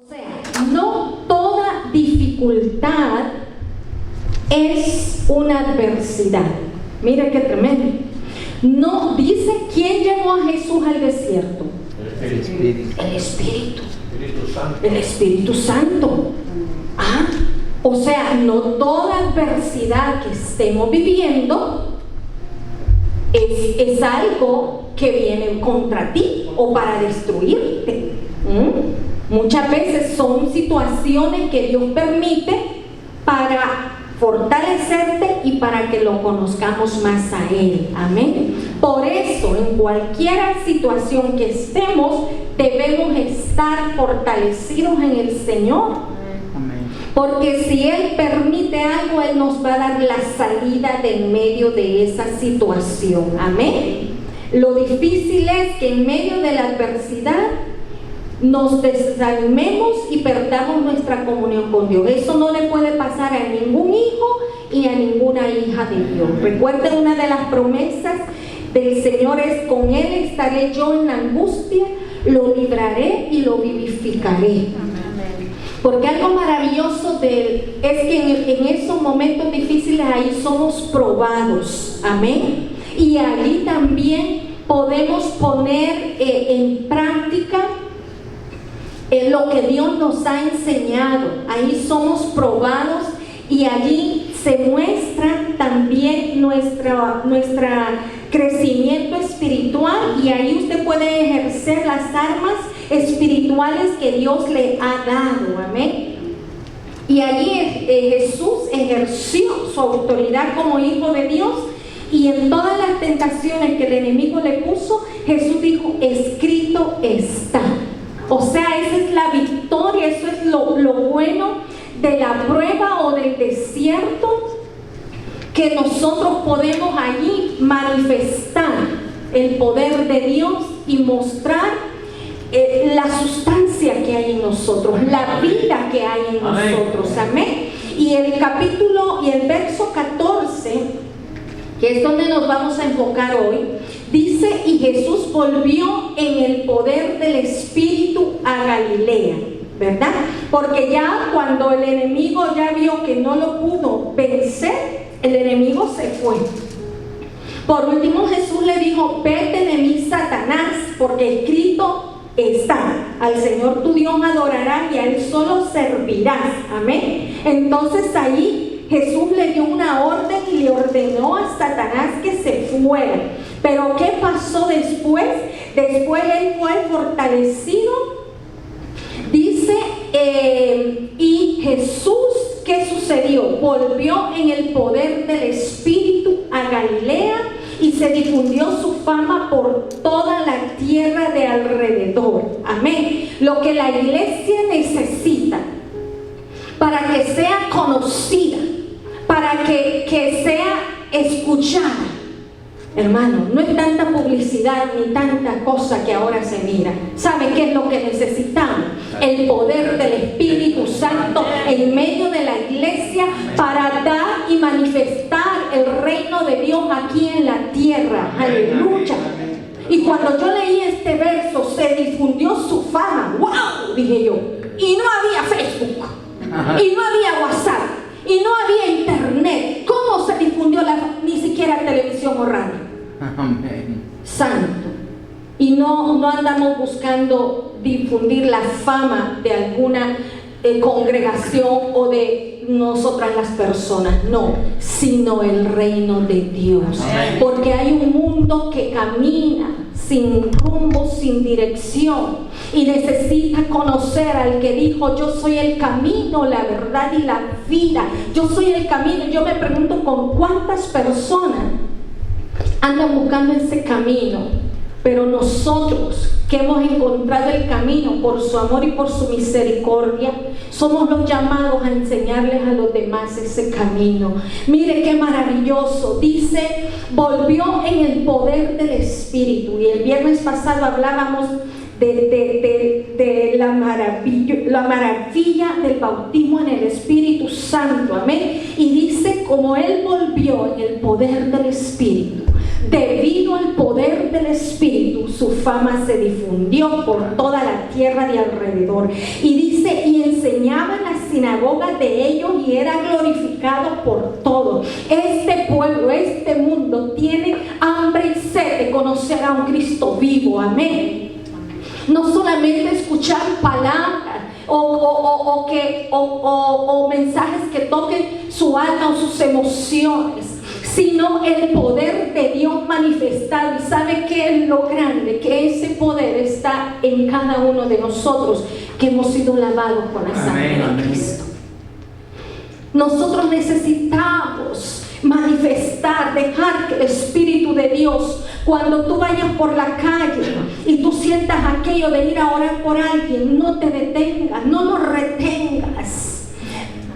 O sea, no toda dificultad es una adversidad. Mira qué tremendo. No, dice, ¿quién llevó a Jesús al desierto? El Espíritu. El Espíritu. Santo. El Espíritu Santo. O sea, no toda adversidad que estemos viviendo es algo que viene contra ti o para destruirte. Muchas veces son situaciones que Dios permite para fortalecerte y para que lo conozcamos más a Él. Amén. Por eso, en cualquier situación que estemos, debemos estar fortalecidos en el Señor. Porque si Él permite algo, Él nos va a dar la salida de en medio de esa situación. Amén. Lo difícil es que en medio de la adversidad nos desanimemos y perdamos nuestra comunión con Dios. Eso no le puede pasar a ningún hijo y a ninguna hija de Dios. Recuerden, una de las promesas del Señor es: con Él estaré yo en la angustia, lo libraré y lo vivificaré. Porque algo maravilloso de Él es que en esos momentos difíciles ahí somos probados. Amén. Y allí también podemos poner en práctica lo que Dios nos ha enseñado. Ahí somos probados y allí se muestra también nuestro crecimiento espiritual, y ahí usted puede ejercer las armas espirituales que Dios le ha dado. Amén. Y allí Jesús ejerció su autoridad como hijo de Dios, y en todas las tentaciones que el enemigo le puso, Jesús dijo: escrito está. O sea, esa es la victoria, eso es lo bueno de la prueba o del desierto, que nosotros podemos allí manifestar el poder de Dios y mostrar la sustancia que hay en nosotros, la vida que hay en nosotros. Amén. Y el capítulo y el verso 14, que es donde nos vamos a enfocar hoy, dice: y Jesús volvió en el poder del Espíritu a Galilea, ¿verdad? Porque ya cuando el enemigo ya vio que no lo pudo vencer, el enemigo se fue. Por último, Jesús le dijo: vete de mí, Satanás, porque escrito está: al Señor tu Dios adorarás y a Él solo servirás. Amén. Entonces ahí Jesús le dio una orden y le ordenó a Satanás que se fuera. Pero ¿qué pasó después? Después él fue fortalecido. Dice, y Jesús, ¿qué sucedió? Volvió en el poder del Espíritu a Galilea, y se difundió su fama por toda la tierra de alrededor. Amén. Lo que la iglesia necesita para que sea conocida, para que sea escuchada, hermano, no es tanta publicidad ni tanta cosa que ahora se mira. ¿Sabe qué es lo que necesitamos? El poder del Espíritu Santo en medio de la iglesia para dar y manifestar el reino de Dios aquí en la tierra. Aleluya. Y cuando yo leí este verso, se difundió su fama. ¡Wow! Dije yo. Y no había Facebook, y no había WhatsApp, y no había internet. ¿Cómo se difundió ni siquiera televisión o radio? Amén. Santo. Y no andamos buscando difundir la fama de alguna congregación o de nosotras las personas, no, sino el reino de Dios. Amén. Porque hay un mundo que camina sin rumbo, sin dirección, y necesita conocer al que dijo: yo soy el camino, la verdad y la vida. Yo soy el camino. Yo me pregunto con cuántas personas andan buscando ese camino. Pero nosotros, que hemos encontrado el camino por su amor y por su misericordia, somos los llamados a enseñarles a los demás ese camino. Mire qué maravilloso. Dice: volvió en el poder del Espíritu. Y el viernes pasado hablábamos de la maravilla del bautismo en el Espíritu Santo. Amén. Y dice: como Él volvió en el poder del Espíritu, debido al poder del Espíritu, su fama se difundió por toda la tierra de alrededor. Y dice: enseñaba en las sinagogas de ellos y era glorificado por todos. Este pueblo, este mundo tiene hambre y sed de conocer a un Cristo vivo. Amén. No solamente escuchar palabras o mensajes que toquen su alma o sus emociones, sino el poder de Dios manifestado. ¿Y sabe qué es lo grande? Que ese poder está en cada uno de nosotros, que hemos sido lavados con la sangre de Cristo. Nosotros necesitamos manifestar, dejar que el Espíritu de Dios, cuando tú vayas por la calle y tú sientas aquello de ir a orar por alguien, no te detengas, no lo retengas.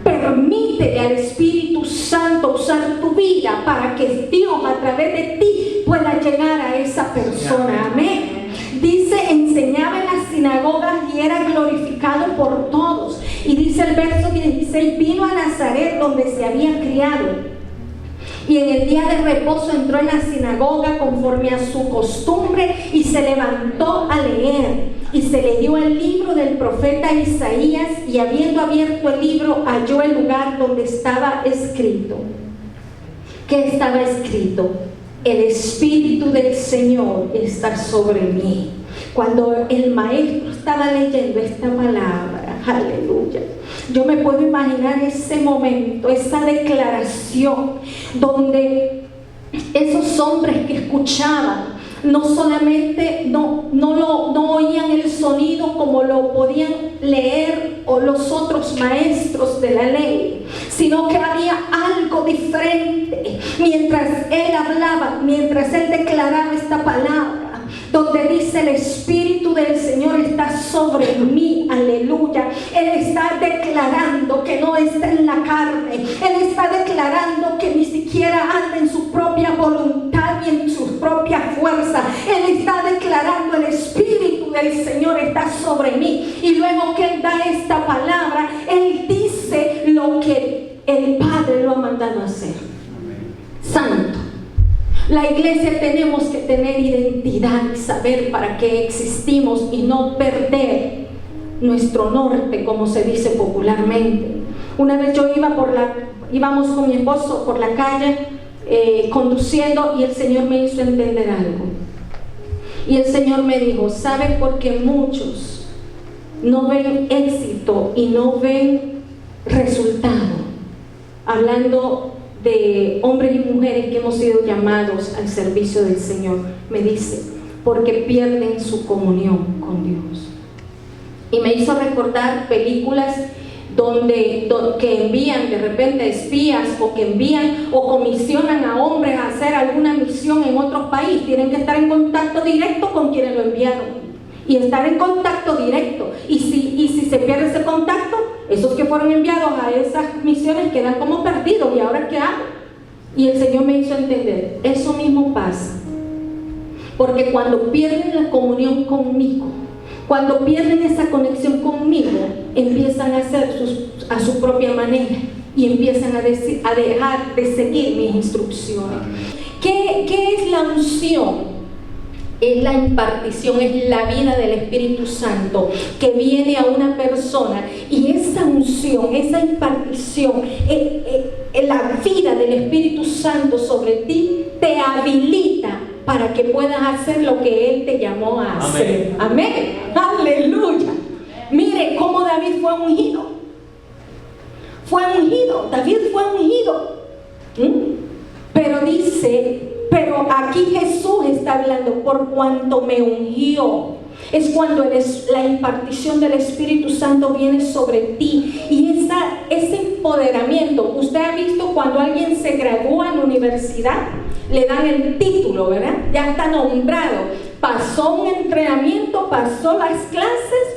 Permítele al Espíritu Santo usar tu vida para que Dios a través de ti pueda llegar a esa persona. Amén. Dice, enseñaba en las sinagogas y era glorificado por todos. Y dice el verso 16, vino a Nazaret donde se había criado. Y en el día de reposo entró en la sinagoga conforme a su costumbre y se levantó a leer. Y se le dio el libro del profeta Isaías, y habiendo abierto el libro halló el lugar donde estaba escrito. ¿Qué estaba escrito? El Espíritu del Señor está sobre mí. Cuando el maestro estaba leyendo esta palabra, aleluya, yo me puedo imaginar ese momento, esa declaración, donde esos hombres que escuchaban, no solamente no oían el sonido como lo podían leer o los otros maestros de la ley, sino que había algo diferente mientras él hablaba, mientras él declaraba esta palabra, donde dice el Espíritu del Señor está sobre mí, aleluya. Él está declarando que no está en la carne, él está declarando que ni siquiera anda en su propia voluntad y en su propia fuerza. Él está declarando el Espíritu del Señor está sobre mí, y luego que él da esta palabra, él dice lo que el Padre lo ha mandado a hacer. Santo. La iglesia tenemos que tener identidad y saber para qué existimos y no perder nuestro norte, como se dice popularmente. Una vez yo íbamos con mi esposo por la calle conduciendo, y el Señor me hizo entender algo. Y el Señor me dijo, ¿sabe por qué muchos no ven éxito y no ven resultado? Hablando de hombres y mujeres que hemos sido llamados al servicio del Señor, me dice, porque pierden su comunión con Dios. Y me hizo recordar películas que envían de repente espías, o que envían o comisionan a hombres a hacer alguna misión en otro país. Tienen que estar en contacto directo con quienes lo enviaron, y estar en contacto directo, y si se pierde ese contacto, esos que fueron enviados a esas misiones quedan como perdidos. ¿Y ahora qué hago? Y el Señor me hizo entender, eso mismo pasa, porque cuando pierden la comunión conmigo, cuando pierden esa conexión conmigo, empiezan a hacer a su propia manera, y empiezan a dejar de seguir mis instrucciones. ¿Qué es la unción? Es la impartición, es la vida del Espíritu Santo que viene a una persona, y esa unción, esa impartición, la vida del Espíritu Santo sobre ti te habilita para que puedas hacer lo que Él te llamó a hacer. Amén. Aleluya. Mire cómo David fue ungido. David fue ungido. Pero dice, pero aquí Jesús está hablando, por cuanto me ungió. Es cuando la impartición del Espíritu Santo viene sobre ti, y ese empoderamiento. Usted ha visto cuando alguien se gradúa en la universidad, le dan el título, ¿verdad? Ya está nombrado, pasó un entrenamiento, pasó las clases,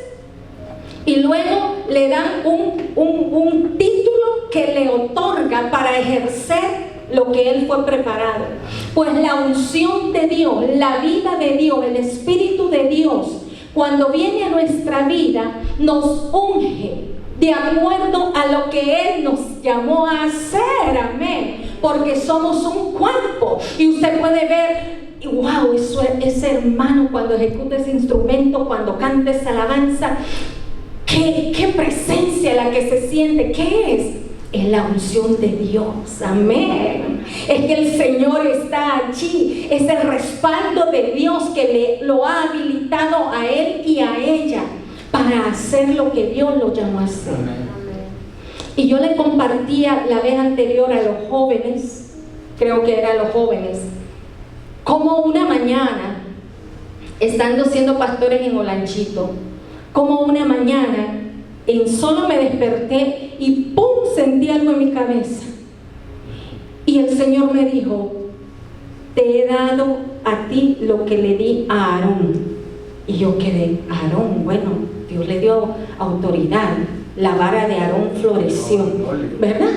y luego le dan un título que le otorga para ejercer lo que él fue preparado. Pues la unción de Dios, la vida de Dios, el Espíritu de Dios, cuando viene a nuestra vida, nos unge de acuerdo a lo que Él nos llamó a hacer. Amén. Porque somos un cuerpo, y usted puede ver, wow, ese hermano cuando ejecuta ese instrumento, cuando canta esa alabanza, ¿Qué presencia la que se siente? ¿Qué es? Es la unción de Dios, amén. Es que el Señor está allí, es el respaldo de Dios que lo ha habilitado a él y a ella para hacer lo que Dios lo llamó a hacer. Amén. Y yo le compartía la vez anterior a los jóvenes, creo que eran los jóvenes, como una mañana, estando siendo pastores en Olanchito, como una mañana, solo me desperté y ¡pum! Sentí algo en mi cabeza. Y el Señor me dijo: te he dado a ti lo que le di a Aarón. Y yo quedé, Aarón, bueno, Dios le dio autoridad. La vara de Aarón floreció, ¿verdad?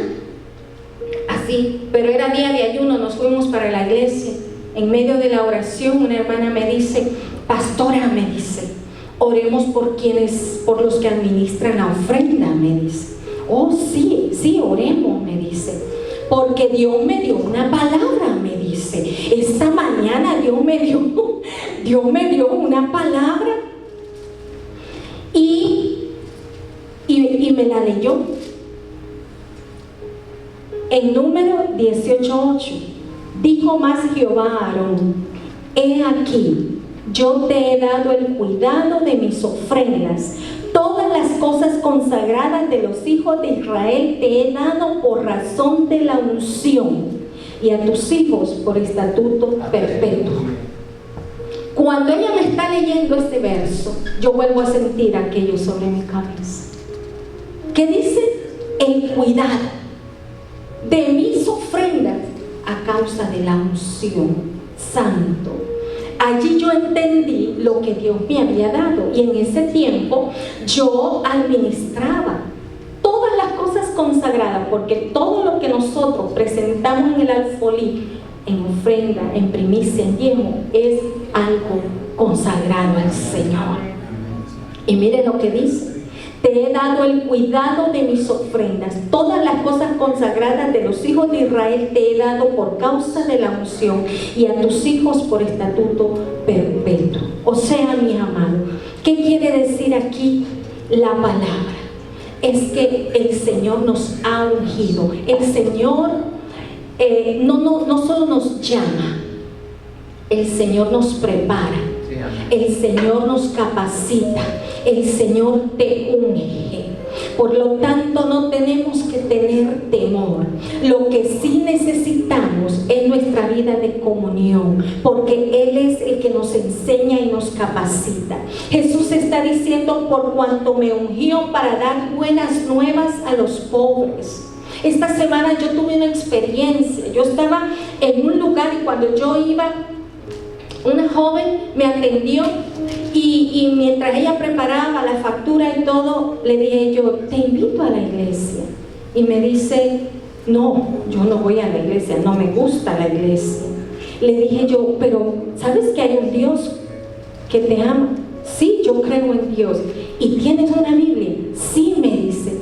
Así, pero era día de ayuno, nos fuimos para la iglesia. En medio de la oración, una hermana me dice: pastora, me dice, oremos por los que administran la ofrenda, me dice. Oh, sí, oremos, me dice, porque Dios me dio una palabra, me dice. Esta mañana Dios me dio una palabra y me la leyó. En Número 18:8 dijo más Jehová a Aarón: he aquí, yo te he dado el cuidado de mis ofrendas. Todas las cosas consagradas de los hijos de Israel te he dado por razón de la unción, y a tus hijos por estatuto perpetuo. Cuando ella me está leyendo este verso, yo vuelvo a sentir aquello sobre mi cabeza. ¿Qué dice? El cuidado de mis ofrendas a causa de la unción, santo. Allí yo entendí lo que Dios me había dado, y en ese tiempo yo administraba todas las cosas consagradas, porque todo lo que nosotros presentamos en el alfolí, en ofrenda, en primicia, en diezmo, es algo consagrado al Señor. Y miren lo que dice: te he dado el cuidado de mis ofrendas. Todas las cosas consagradas de los hijos de Israel te he dado por causa de la unción, y a tus hijos por estatuto perpetuo. O sea, mis amados, ¿qué quiere decir aquí la palabra? Es que el Señor nos ha ungido. El Señor no solo nos llama, el Señor nos prepara. El Señor nos capacita, el Señor te unge. Por lo tanto, no tenemos que tener temor. Lo que sí necesitamos es nuestra vida de comunión, porque Él es el que nos enseña y nos capacita. Jesús está diciendo: por cuanto me ungió para dar buenas nuevas a los pobres. Esta semana yo tuve una experiencia. Yo estaba en un lugar, y cuando yo iba, una joven me atendió, y mientras ella preparaba la factura y todo, le dije yo: te invito a la iglesia. Y me dice: no, yo no voy a la iglesia, no me gusta la iglesia. Le dije yo: pero ¿sabes que hay un Dios que te ama? Sí, yo creo en Dios. ¿Y tienes una Biblia? Sí, me dice.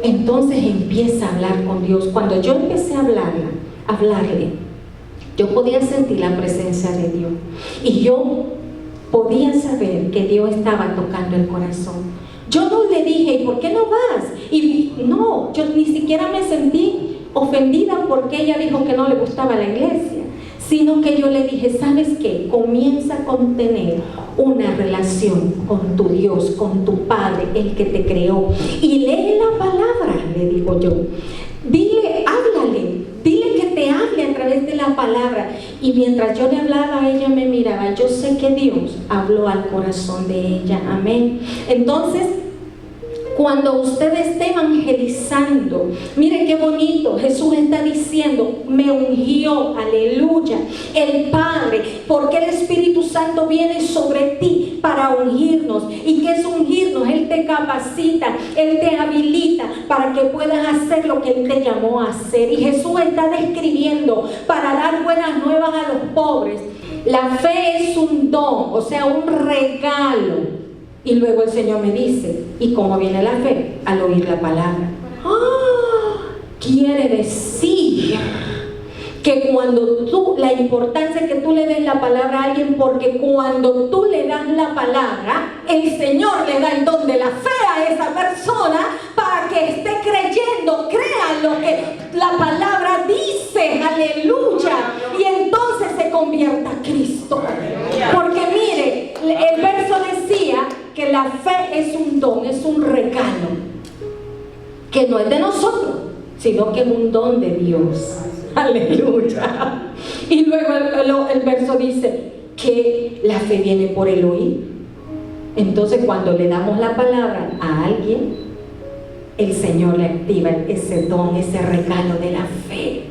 Entonces empieza a hablar con Dios. Cuando yo empecé a hablarle, yo podía sentir la presencia de Dios, y yo podía saber que Dios estaba tocando el corazón. Yo no le dije: ¿y por qué no vas? Y no, yo ni siquiera me sentí ofendida porque ella dijo que no le gustaba la iglesia, sino que yo le dije: ¿sabes qué? Comienza con tener una relación con tu Dios, con tu Padre, el que te creó, y lee la palabra, le digo yo. Dile, háblale, dile que te hable a través de la palabra. Y mientras yo le hablaba, ella me miraba. Yo sé que Dios habló al corazón de ella. Amén. Entonces, cuando usted esté evangelizando, mire qué bonito, Jesús está diciendo: me ungió, aleluya, el Padre, porque el Espíritu Santo viene sobre ti para ungirnos. ¿Y qué es ungirnos? Él te capacita, Él te habilita para que puedas hacer lo que Él te llamó a hacer. Y Jesús está describiendo para dar buenas nuevas a los pobres. La fe es un don, o sea, un regalo. Y luego el Señor me dice: ¿y cómo viene la fe? Al oír la palabra. Quiere decir que cuando la importancia es que tú le des la palabra a alguien, porque cuando tú le das la palabra, el Señor le da el don de la fe a esa que no es de nosotros, sino que es un don de Dios. Aleluya. Y luego el verso dice que la fe viene por el oír. Entonces cuando le damos la palabra a alguien, el Señor le activa ese don, ese regalo de la fe.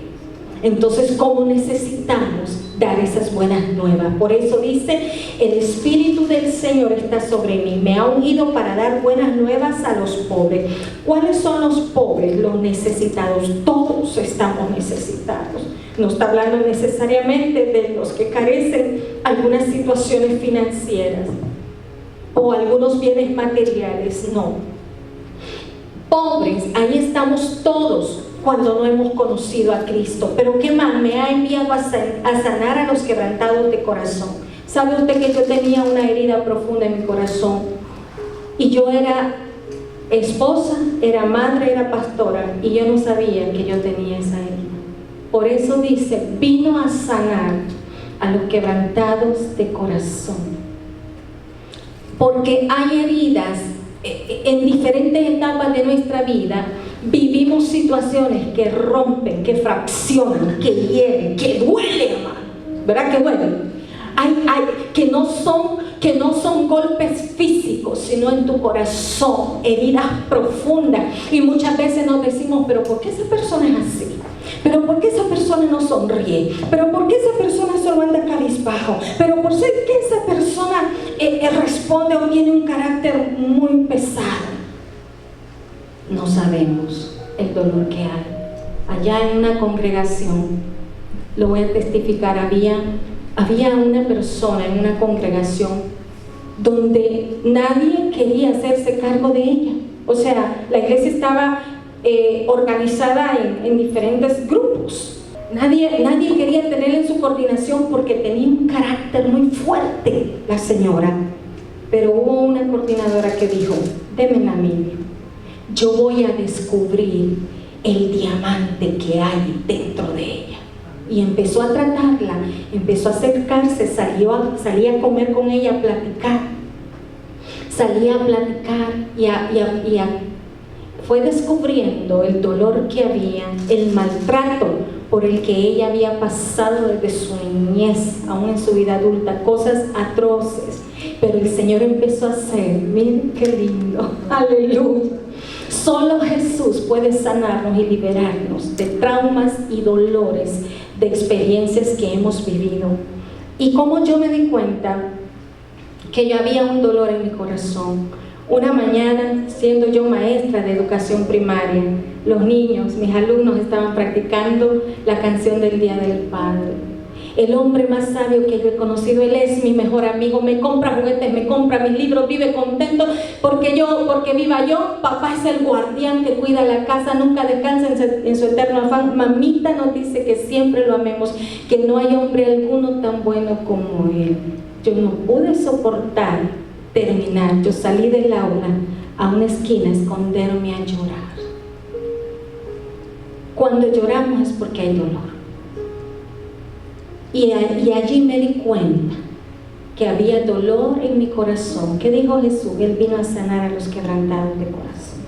Entonces, ¿cómo necesitamos dar esas buenas nuevas? Por eso dice, el Espíritu del Señor está sobre mí, me ha ungido para dar buenas nuevas a los pobres. ¿Cuáles son los pobres? Los necesitados. Todos estamos necesitados. No está hablando necesariamente de los que carecen algunas situaciones financieras o algunos bienes materiales, no. Pobres, ahí estamos todos cuando no hemos conocido a Cristo. Pero ¿qué más? Me ha enviado a sanar a los quebrantados de corazón. ¿Sabe usted que yo tenía una herida profunda en mi corazón? Y yo era esposa, era madre, era pastora, y yo no sabía que yo tenía esa herida. Por eso dice, vino a sanar a los quebrantados de corazón. Porque hay heridas en diferentes etapas de nuestra vida. Vivimos situaciones que rompen, que fraccionan, que hieren, que duelen, hermano. ¿Verdad que duelen? Que no son golpes físicos, sino en tu corazón, heridas profundas. Y muchas veces nos decimos, pero ¿por qué esa persona es así? ¿Pero por qué esa persona no sonríe? ¿Pero por qué esa persona solo anda cabizbajo? ¿Pero por qué esa persona responde o tiene un carácter muy pesado? No sabemos el dolor que hay. Allá en una congregación, lo voy a testificar, había una persona en una congregación donde nadie quería hacerse cargo de ella. O sea, la iglesia estaba organizada en diferentes grupos. Nadie quería tenerla en su coordinación porque tenía un carácter muy fuerte la señora. Pero hubo una coordinadora que dijo, démela a mí, yo voy a descubrir el diamante que hay dentro de ella. Y empezó a tratarla, empezó a acercarse, salía a comer con ella, a platicar. Salía a platicar y fue descubriendo el dolor que había, el maltrato por el que ella había pasado desde su niñez, aún en su vida adulta, cosas atroces. Pero el Señor empezó a hacer, miren qué lindo, aleluya. Solo Jesús puede sanarnos y liberarnos de traumas y dolores, de experiencias que hemos vivido. Y como yo me di cuenta que yo había un dolor en mi corazón. Una mañana, siendo yo maestra de educación primaria, los niños, mis alumnos, estaban practicando la canción del Día del Padre. El hombre más sabio que yo he conocido, él es mi mejor amigo, me compra juguetes, me compra mis libros, vive contento porque viva yo. Papá es el guardián que cuida la casa, nunca descansa en su eterno afán. Mamita nos dice que siempre lo amemos, que no hay hombre alguno tan bueno como él. Yo no pude soportar terminar, yo salí del aula a una esquina a esconderme a llorar. Cuando lloramos es porque hay dolor. Y allí me di cuenta que había dolor en mi corazón. ¿Qué dijo Jesús? Él vino a sanar a los quebrantados de corazón.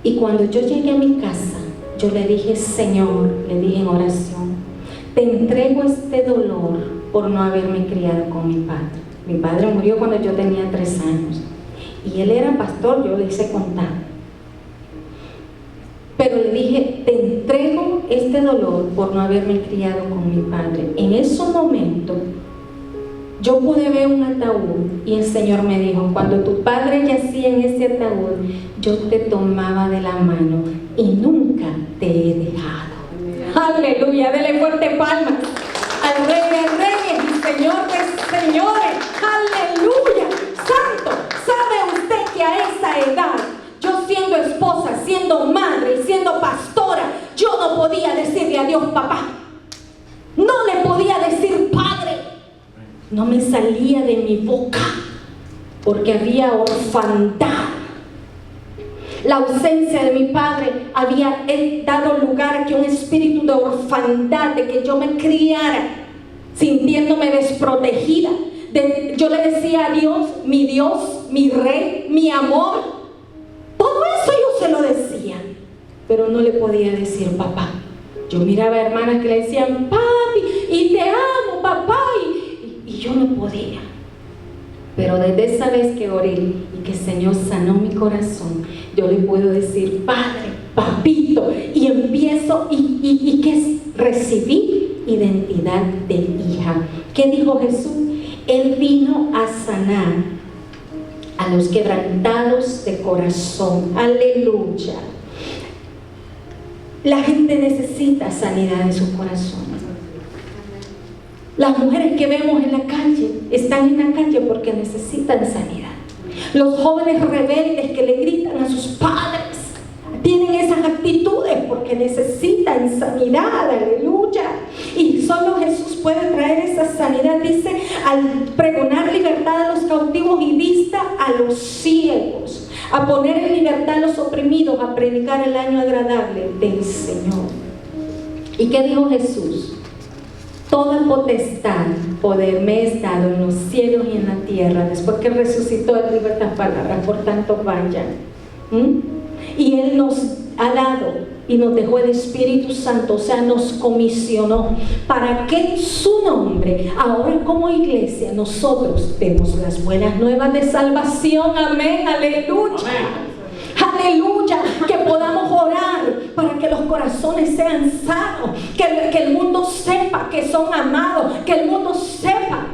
Y cuando yo llegué a mi casa, yo le dije, Señor, le dije en oración, te entrego este dolor por no haberme criado con mi padre. Mi padre murió cuando yo tenía 3 años. Y él era pastor, yo le hice contar. Pero le dije, te entrego este dolor por no haberme criado con mi padre. En ese momento, yo pude ver un ataúd y el Señor me dijo, cuando tu padre yacía en ese ataúd, yo te tomaba de la mano y nunca te he dejado. Aleluya, dele fuerte palmas al Rey de Reyes y Señor de Señores. Aleluya, santo. ¿Sabe usted que a esa edad, yo siendo esposa, siendo madre y siendo pastora, yo no podía decirle a Dios papá? No le podía decir padre. No me salía de mi boca porque había orfandad. La ausencia de mi padre había dado lugar a que un espíritu de orfandad, de que yo me criara sintiéndome desprotegida. Yo le decía a Dios, mi rey, mi amor. Todo eso yo se lo decía. pero no le podía decir papá. Yo miraba hermanas que le decían papi, y te amo papá, y yo no podía. Pero desde esa vez que oré y que el Señor sanó mi corazón, yo le puedo decir Padre, papito, y empiezo y que recibí identidad de hija. ¿Qué dijo Jesús? Él vino a sanar a los quebrantados de corazón. Aleluya. La gente necesita sanidad en su corazón. Las mujeres que vemos en la calle están en la calle porque necesitan sanidad. Los jóvenes rebeldes que le gritan a sus padres tienen esas actitudes porque necesitan sanidad. Aleluya. Y solo Jesús puede traer esa sanidad. Dice, al pregonar libertad a los cautivos y vista a los ciegos, a poner en libertad a los oprimidos, a predicar el año agradable del Señor. ¿Y qué dijo Jesús? Toda potestad, poder me es dado en los cielos y en la tierra. Después que resucitó, Él dijo estas palabras: por tanto vayan. Y Él nos ha dado y nos dejó el Espíritu Santo, o sea, nos comisionó para que en su nombre, ahora como iglesia, nosotros demos las buenas nuevas de salvación. Amén, aleluya. Amén. Aleluya, que podamos orar para que los corazones sean sanos, que el mundo sepa que son amados, que el mundo sepa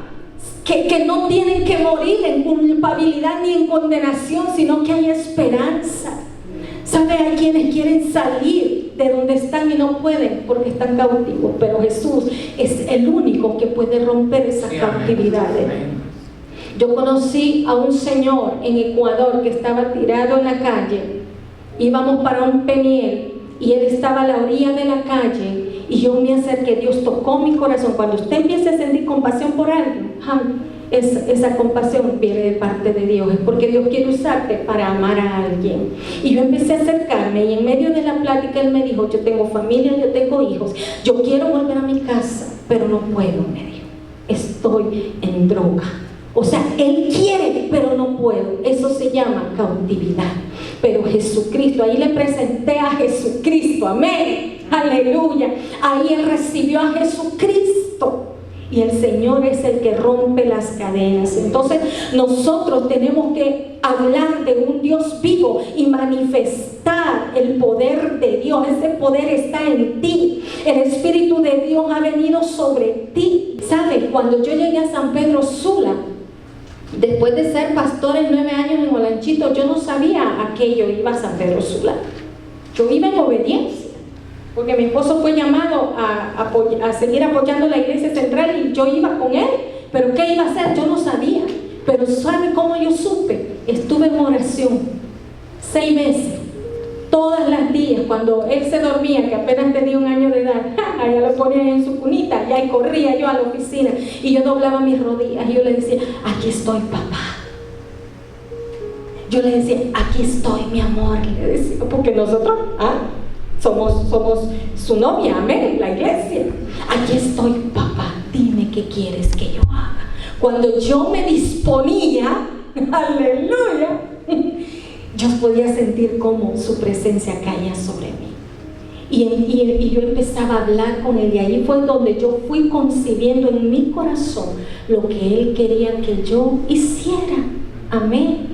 que no tienen que morir en culpabilidad ni en condenación, sino que hay esperanza. ¿Sabe? Hay quienes quieren salir de donde están y no pueden porque están cautivos, pero Jesús es el único que puede romper esas cautividades. Yo conocí a un señor en Ecuador que estaba tirado en la calle. Íbamos para un peniel y él estaba a la orilla de la calle y yo me acerqué. Dios tocó mi corazón. Cuando usted empiece a sentir compasión por alguien, esa compasión viene de parte de Dios. Es porque Dios quiere usarte para amar a alguien. Y yo empecé a acercarme y en medio de la plática él me dijo: yo tengo familia, yo tengo hijos, yo quiero volver a mi casa, pero no puedo, me dijo. Estoy en droga. O sea, él quiere, pero no puedo. Eso se llama cautividad. Pero Jesucristo, ahí le presenté a Jesucristo. Amén, aleluya. Ahí él recibió a Jesucristo. Y el Señor es el que rompe las cadenas. Entonces nosotros tenemos que hablar de un Dios vivo y manifestar el poder de Dios. Ese poder está en ti. El Espíritu de Dios ha venido sobre ti. ¿Sabe? Cuando yo llegué a San Pedro Sula, después de ser pastor en 9 años en Olanchito, yo no sabía a qué yo iba a San Pedro Sula. Yo iba en obediencia, porque mi esposo fue llamado a seguir apoyando la iglesia central y yo iba con él, pero ¿qué iba a hacer? Yo no sabía. Pero ¿sabe cómo yo supe? Estuve en oración 6 meses, todas las días. Cuando él se dormía, que apenas tenía 1 año de edad, allá lo ponía en su cunita, y ahí corría yo a la oficina y yo doblaba mis rodillas y yo le decía: aquí estoy, papá. Yo le decía: aquí estoy, mi amor, le decía, porque nosotros somos su novia, amén, la iglesia. Aquí estoy, papá, dime qué quieres que yo haga. Cuando yo me disponía, aleluya, yo podía sentir cómo su presencia caía sobre mí. Y yo empezaba a hablar con él, y ahí fue donde yo fui concibiendo en mi corazón lo que él quería que yo hiciera. Amén.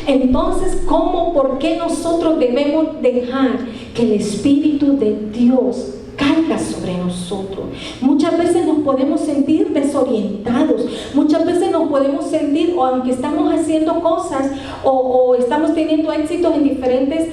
Entonces, ¿cómo? ¿Por qué nosotros debemos dejar que el Espíritu de Dios caiga sobre nosotros? Muchas veces nos podemos sentir desorientados, muchas veces nos podemos sentir, o aunque estamos haciendo cosas o estamos teniendo éxitos en diferentes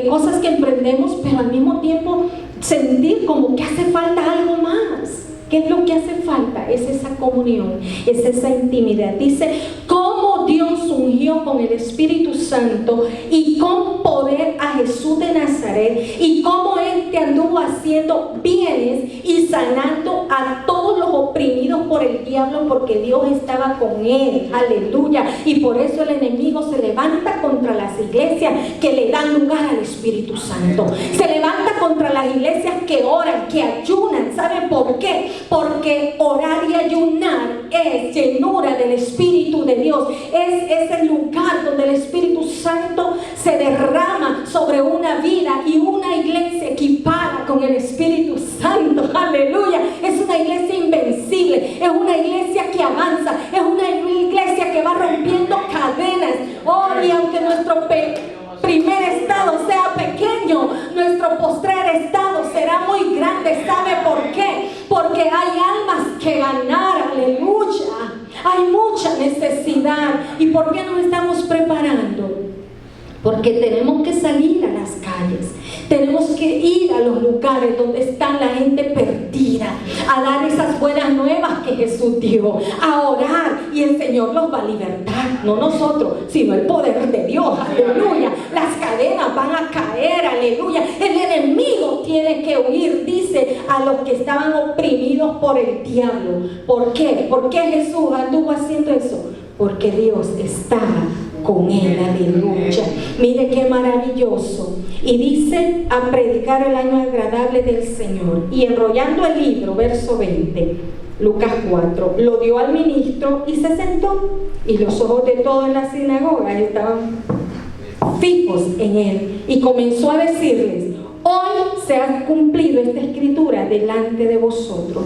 cosas que emprendemos, pero al mismo tiempo sentir como que hace falta algo más. ¿Qué es lo que hace falta? Es esa comunión, es esa intimidad. Dice, cómo Dios ungió con el Espíritu Santo y con poder a Jesús de Nazaret, y cómo Él te anduvo haciendo bienes y sanando a todos los oprimidos por el diablo, porque Dios estaba con Él. Aleluya. Y por eso el enemigo se levanta contra las iglesias que le dan lugar al Espíritu Santo. Se levanta contra las iglesias que oran, que ayunan. ¿Saben por qué? Porque orar y ayunar es llenura del Espíritu de Dios. Es el lugar donde el Espíritu Santo se derrama sobre una vida y una iglesia equipada con el Espíritu Santo. Aleluya. Es una iglesia invencible, es una iglesia que avanza, es una iglesia que va rompiendo cadenas. Oh, y aunque nuestro primer estado sea pequeño, nuestro postrer estado será muy grande. ¿Sabe por qué? Porque hay almas que ganar. Aleluya. Hay mucha necesidad. ¿Y por qué nos estamos preparando? Porque tenemos que salir a las calles, tenemos que ir a los lugares donde está la gente perdida, a dar esas buenas nuevas que Jesús dio, a orar, y el Señor los va a libertar, no nosotros, sino el poder de Dios. Aleluya. Las cadenas van a caer. Aleluya. El enemigo tiene que huir, dice, a los que estaban oprimidos por el diablo. ¿Por qué? ¿Por qué Jesús anduvo haciendo eso? Porque Dios estaba con él. Aleluya. Mire qué maravilloso. Y dice, a predicar el año agradable del Señor. Y enrollando el libro, verso 20, Lucas 4, lo dio al ministro y se sentó. Y los ojos de todos en la sinagoga estaban fijos en él. Y comenzó a decirles: hoy se ha cumplido esta escritura delante de vosotros.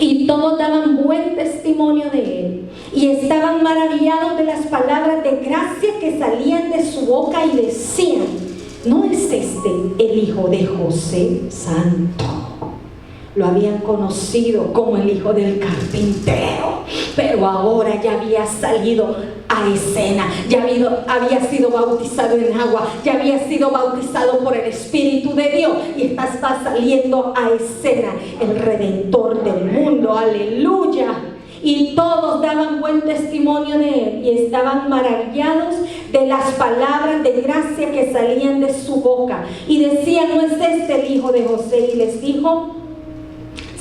Y todos daban buen testimonio de él, y estaban maravillados de las palabras de gracia que salían de su boca, y decían: ¿no es este el hijo de José? Santo. Lo habían conocido como el hijo del carpintero, pero ahora ya había salido a escena, ya había sido bautizado en agua, ya había sido bautizado por el Espíritu de Dios, y está saliendo a escena el Redentor del mundo. Aleluya. Y todos daban buen testimonio de él, y estaban maravillados de las palabras de gracia que salían de su boca, y decían: ¿no es este el hijo de José? Y les dijo: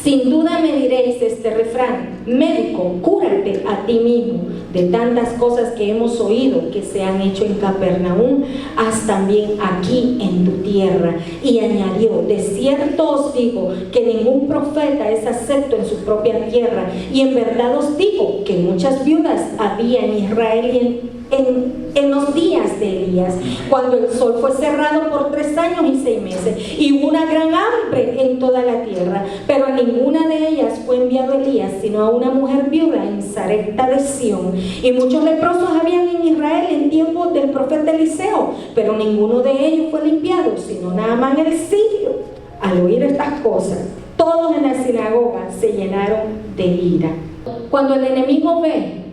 sin duda me diréis este refrán: médico, cúrate a ti mismo. De tantas cosas que hemos oído que se han hecho en Capernaum, haz también aquí en tu tierra. Y añadió: de cierto os digo que ningún profeta es acepto en su propia tierra. Y en verdad os digo que muchas viudas había en Israel en los días de Elías, cuando el sol fue cerrado por 3 años y 6 meses, y hubo una gran hambre en toda la tierra, pero a ninguna de ellas fue enviado Elías, sino a una mujer viuda en Sarepta de Sión. Y muchos leprosos habían en Israel en tiempo del profeta Eliseo, pero ninguno de ellos fue limpiado, sino Naamán el sirio. Al oír estas cosas, todos en la sinagoga se llenaron de ira. Cuando el enemigo ve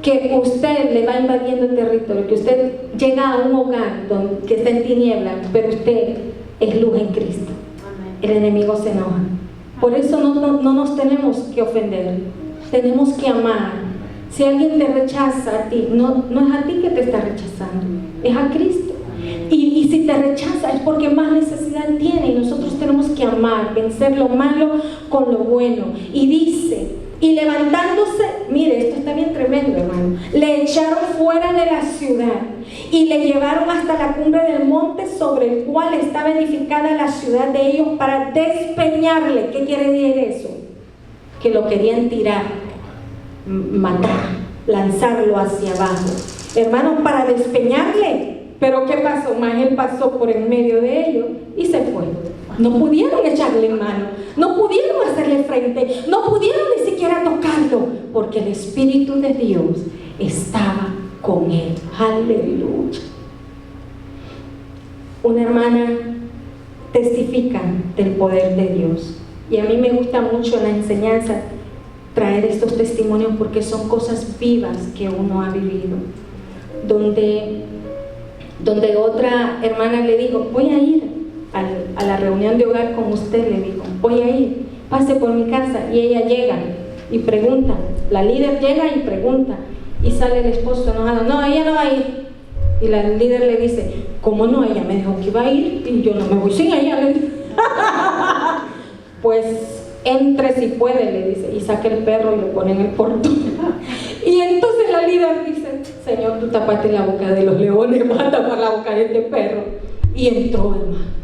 que usted le va invadiendo el territorio, que usted llega a un hogar que está en tinieblas, pero usted es luz en Cristo, el enemigo se enoja. Por eso no nos tenemos que ofender, tenemos que amar. Si alguien te rechaza a ti, no es a ti que te está rechazando, es a Cristo. Y si te rechaza es porque más necesidad tiene, y nosotros tenemos que amar, vencer lo malo con lo bueno. Y dice: y levantándose, mire, esto está bien tremendo, hermano, le echaron fuera de la ciudad y le llevaron hasta la cumbre del monte sobre el cual estaba edificada la ciudad de ellos, para despeñarle. ¿Qué quiere decir eso? Que lo querían tirar, matar, lanzarlo hacia abajo, hermanos, para despeñarle. Pero ¿qué pasó? Más él pasó por en medio de ellos y se fue. No pudieron echarle mano, no pudieron hacerle frente, no pudieron ni siquiera tocarlo, porque el Espíritu de Dios estaba con él. Aleluya. Una hermana testifica del poder de Dios, y a mí me gusta mucho la enseñanza, traer estos testimonios, porque son cosas vivas que uno ha vivido. Donde otra hermana le dijo: voy a ir a la reunión de hogar con usted, le dijo, voy a ir, pase por mi casa. Y ella llega y pregunta, la líder llega y pregunta, y sale el esposo enojado: no, ella no va a ir. Y la líder le dice: ¿cómo no? Ella me dijo que iba a ir y yo no me voy sin ella, le dice. Pues entre si puede, le dice, y saca el perro y lo pone en el portón. Y entonces la líder dice: Señor, tú tapaste la boca de los leones, vas a tapar la boca de este perro. Y entró, hermano.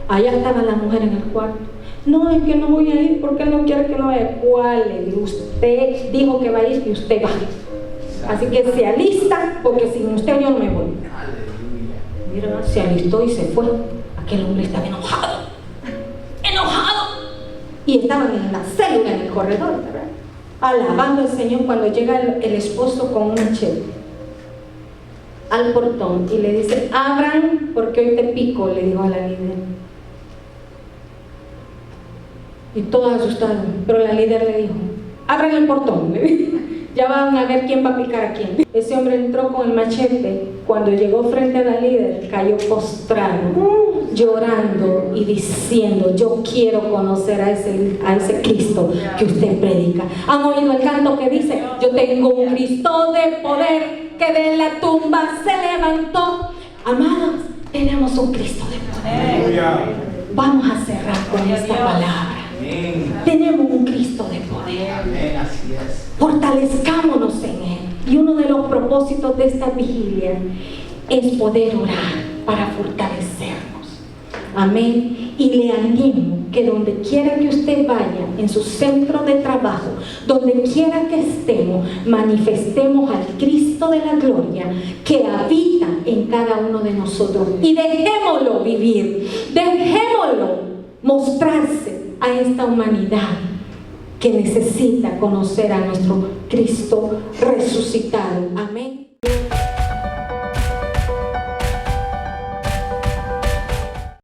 Allá estaba la mujer en el cuarto. No, es que no voy a ir porque él no quiere que no vaya. ¿Cuál? Le digo: usted dijo que va a ir y usted va. Así que se alista, porque sin usted yo no me voy. Mira, se alistó y se fue. Aquel hombre estaba enojado. Y estaban en la célula, en el corredor, ¿verdad? Alabando al Señor cuando llega el esposo con un machete al portón y le dice: abran porque hoy te pico, le dijo a la líder. Y todos asustados, pero la líder le dijo: abran el portón, le dijo. Ya van a ver quién va a picar a quién. Ese hombre entró con el machete. Cuando llegó frente a la líder, cayó postrado, llorando y diciendo: yo quiero conocer a ese Cristo que usted predica. ¿Han oído el canto que dice: yo tengo un Cristo de poder que de la tumba se levantó? Amados, tenemos un Cristo de poder. Vamos a cerrar con esta palabra. Tenemos un Cristo de poder. Fortalezcámonos en Él. Y uno de los propósitos de esta vigilia es poder orar para fortalecernos. Amén. Y le animo que donde quiera que usted vaya, en su centro de trabajo, donde quiera que estemos, manifestemos al Cristo de la gloria que habita en cada uno de nosotros. Y dejémoslo vivir. Dejémoslo mostrarse a esta humanidad que necesita conocer a nuestro Cristo resucitado. Amén.